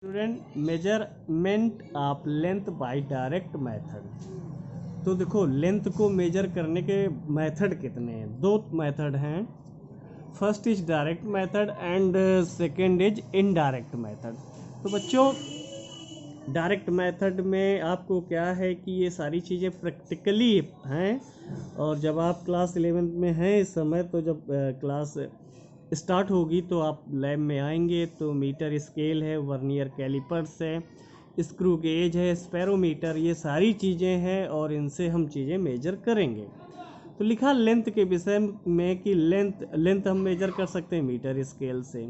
Student measurement of length bye direct method. तो देखो length को मेजर करने के मेथड कितने हैं, दो मेथड हैं। First is direct method and second is indirect method. तो बच्चों डायरेक्ट मेथड में आपको क्या है कि ये सारी चीज़ें प्रैक्टिकली हैं, और जब आप क्लास 11th में हैं इस समय, तो जब क्लास स्टार्ट होगी तो आप लैब में आएंगे तो मीटर स्केल है, वर्नियर कैलिपर्स है, स्क्रू गेज है, स्पेरोमीटर, ये सारी चीज़ें हैं और इनसे हम चीज़ें मेजर करेंगे। तो लिखा लेंथ के विषय में कि लेंथ हम मेजर कर सकते हैं मीटर स्केल से।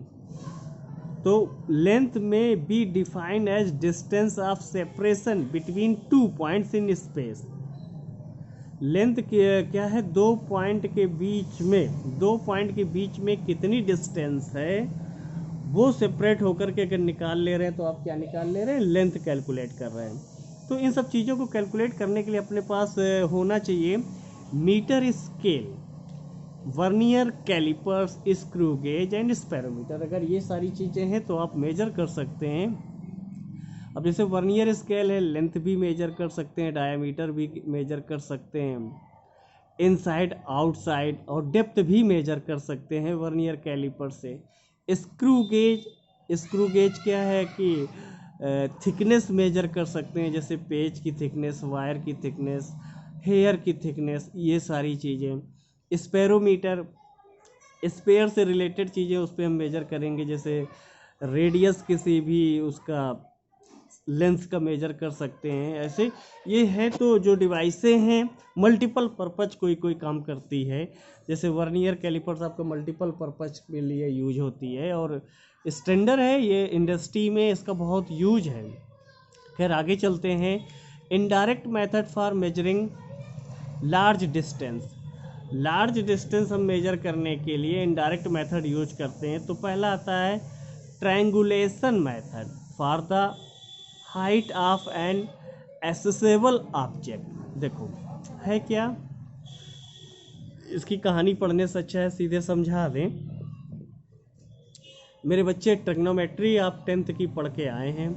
तो लेंथ में be defined as distance of separation between two points in space. Length क्या है, दो पॉइंट के बीच में कितनी डिस्टेंस है वो सेपरेट होकर के अगर निकाल ले रहे हैं तो आप क्या निकाल ले रहे हैं, लेंथ कैलकुलेट कर रहे हैं। तो इन सब चीज़ों को कैलकुलेट करने के लिए अपने पास होना चाहिए metre scale, vernier callipers, screw gauge and spherometer. अगर ये सारी चीज़ें हैं तो आप मेजर कर सकते हैं। अब जैसे वर्नियर स्केल है, लेंथ भी मेजर कर सकते हैं, डायामीटर भी मेजर कर सकते हैं, इनसाइड आउटसाइड और डेप्थ भी मेजर कर सकते हैं वर्नियर कैलिपर से। स्क्रू गेज क्या है कि थिकनेस मेजर कर सकते हैं, जैसे पेज की थिकनेस, वायर की थिकनेस, हेयर की थिकनेस, ये सारी चीज़ें। स्पेरोमीटर स्पेयर से रिलेटेड चीज़ें उस पर हम मेजर करेंगे, जैसे रेडियस किसी भी उसका लेंथ का मेजर कर सकते हैं। ऐसे ये है तो जो डिवाइसें हैं मल्टीपल पर्पज कोई काम करती है, जैसे वर्नियर कैलिपर्स आपका मल्टीपल पर्पज के लिए यूज होती है और स्टैंडर्ड है, ये इंडस्ट्री में इसका बहुत यूज है। खैर आगे चलते हैं। Indirect method for measuring large distance हम मेजर करने के लिए इनडायरेक्ट मेथड यूज करते हैं। तो पहला आता है triangulation method for the height of an accessible object. देखो है क्या, इसकी कहानी पढ़ने से अच्छा है सीधे समझा दें। मेरे बच्चे ट्रिग्नोमेट्री आप 10th की पढ़ के आए हैं,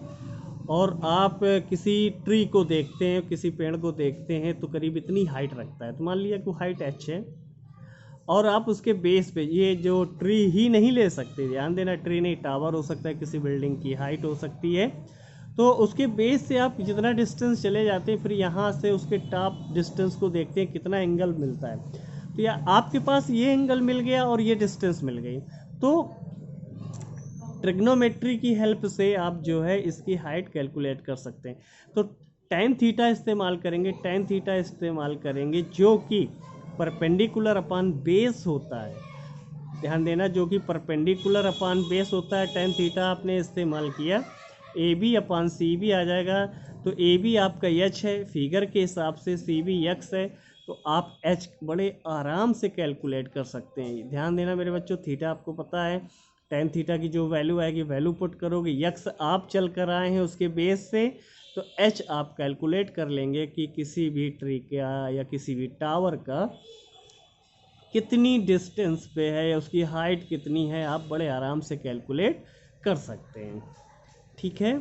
और आप किसी ट्री को देखते हैं, किसी पेड़ को देखते हैं तो करीब इतनी हाइट रखता है। तो मान लिया कि हाइट h है, और आप उसके बेस पे ये जो ट्री ही नहीं ले सकते, ध्यान देना, ट्री नहीं, टावर हो सकता है, किसी बिल्डिंग की हाइट हो सकती है। तो उसके बेस से आप जितना डिस्टेंस चले जाते हैं, फिर यहाँ से उसके टॉप डिस्टेंस को देखते हैं कितना एंगल मिलता है। तो या आपके पास ये एंगल मिल गया और ये डिस्टेंस मिल गई, तो ट्रिग्नोमेट्री की हेल्प से आप जो है इसकी हाइट कैलकुलेट कर सकते हैं। तो tan थीटा इस्तेमाल करेंगे जो कि परपेंडिकुलर अपॉन बेस होता है। ध्यान देना, जो कि परपेंडिकुलर अपॉन बेस होता है। tan थीटा आपने इस्तेमाल किया, A B upon C B आ जाएगा। तो ए बी आपका एच है, फिगर के हिसाब से सी बी एक्स है, तो आप एच बड़े आराम से कैलकुलेट कर सकते हैं। ध्यान देना मेरे बच्चों, थीटा आपको पता है, tan थीटा की जो वैल्यू आएगी वैल्यू पुट करोगे, यक्स आप चल कर आए हैं उसके बेस से, तो एच आप कैलकुलेट कर लेंगे कि किसी भी ट्री का या किसी भी टावर का कितनी डिस्टेंस पे है या उसकी हाइट कितनी है, आप बड़े आराम से कैलकुलेट कर सकते हैं। ठीक है।